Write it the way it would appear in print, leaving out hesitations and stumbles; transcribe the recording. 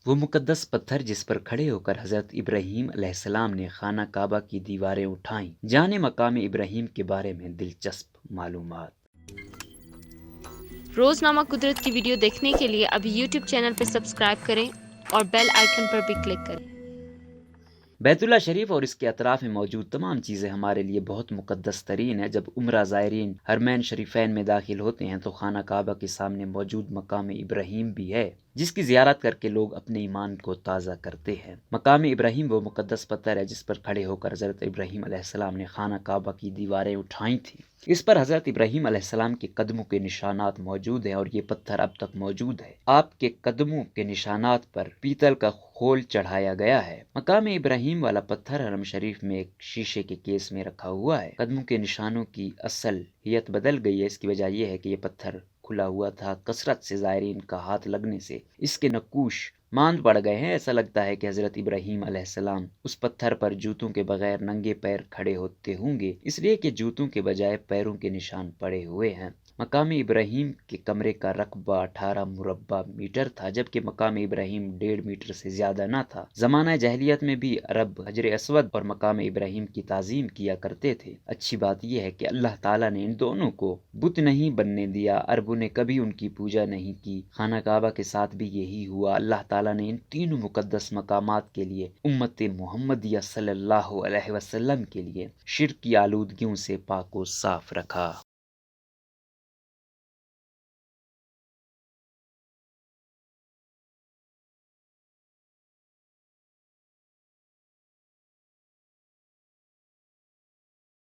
وہ مقدس پتھر جس پر کھڑے ہو کر حضرت ابراہیم علیہ السلام نے خانہ کعبہ کی دیواریں اٹھائیں۔ جانے مقام ابراہیم کے بارے میں دلچسپ معلومات۔ روزنامہ قدرت کی ویڈیو دیکھنے کے لیے ابھی یوٹیوب چینل پر سبسکرائب کریں اور بیل آئیکن پر بھی کلک کریں۔ بیت اللہ شریف اور اس کے اطراف میں موجود تمام چیزیں ہمارے لیے بہت مقدس ترین ہیں۔ جب عمرہ زائرین حرمین شریفین میں داخل ہوتے ہیں تو خانہ کعبہ کے سامنے موجود مقام ابراہیم بھی ہے، جس کی زیارت کر کے لوگ اپنے ایمان کو تازہ کرتے ہیں۔ مقام ابراہیم وہ مقدس پتھر ہے جس پر کھڑے ہو کر حضرت ابراہیم علیہ السلام نے خانہ کعبہ کی دیواریں اٹھائی تھیں۔ اس پر حضرت ابراہیم علیہ السلام کے قدموں کے نشانات موجود ہیں اور یہ پتھر اب تک موجود ہے۔ آپ کے قدموں کے نشانات پر پیتل کا خول چڑھایا گیا ہے۔ مقام ابراہیم والا پتھر حرم شریف میں ایک شیشے کے کیس میں رکھا ہوا ہے۔ قدموں کے نشانوں کی اصلیت بدل گئی ہے۔ اس کی وجہ یہ ہے کہ یہ پتھر کھلا ہوا تھا، کثرت سے زائرین کا ہاتھ لگنے سے اس کے نقوش ماند پڑ گئے ہیں۔ ایسا لگتا ہے کہ حضرت ابراہیم علیہ السلام اس پتھر پر جوتوں کے بغیر ننگے پیر کھڑے ہوتے ہوں گے، اس لیے کہ جوتوں کے بجائے پیروں کے نشان پڑے ہوئے ہیں۔ مقام ابراہیم کے کمرے کا رقبہ 18 مربع میٹر تھا، جبکہ مقام ابراہیم 1.5 میٹر سے زیادہ نہ تھا۔ زمانہ جاہلیت میں بھی عرب حجر اسود اور مقام ابراہیم کی تعظیم کیا کرتے تھے۔ اچھی بات یہ ہے کہ اللہ تعالیٰ نے ان دونوں کو بت نہیں بننے دیا، عربوں نے کبھی ان کی پوجا نہیں کی۔ خانہ کعبہ کے ساتھ بھی یہی ہوا۔ اللہ تعالیٰ نے ان تینوں مقدس مقامات کے لیے امت محمدیہ صلی اللہ علیہ وسلم کے لیے شرک کی آلودگیوں سے پاک و صاف رکھا۔